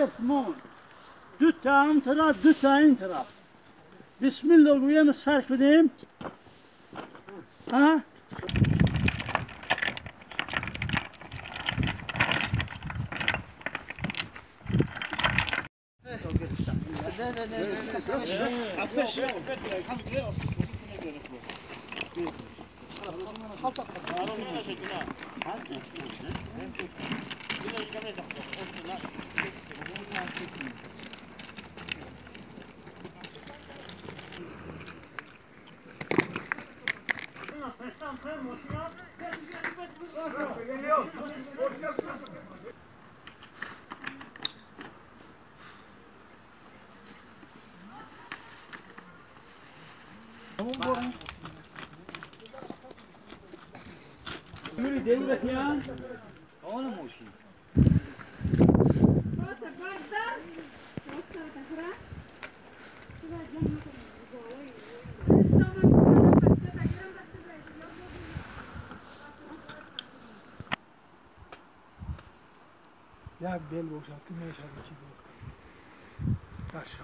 اسمون دو تا اون طرف دو تا این طرف بسم الله گویم سر کنیم ها Yürü devlet ya. Onu mu şey? Ya bel boşalttım ya şarkı çiziyor. Aşağı.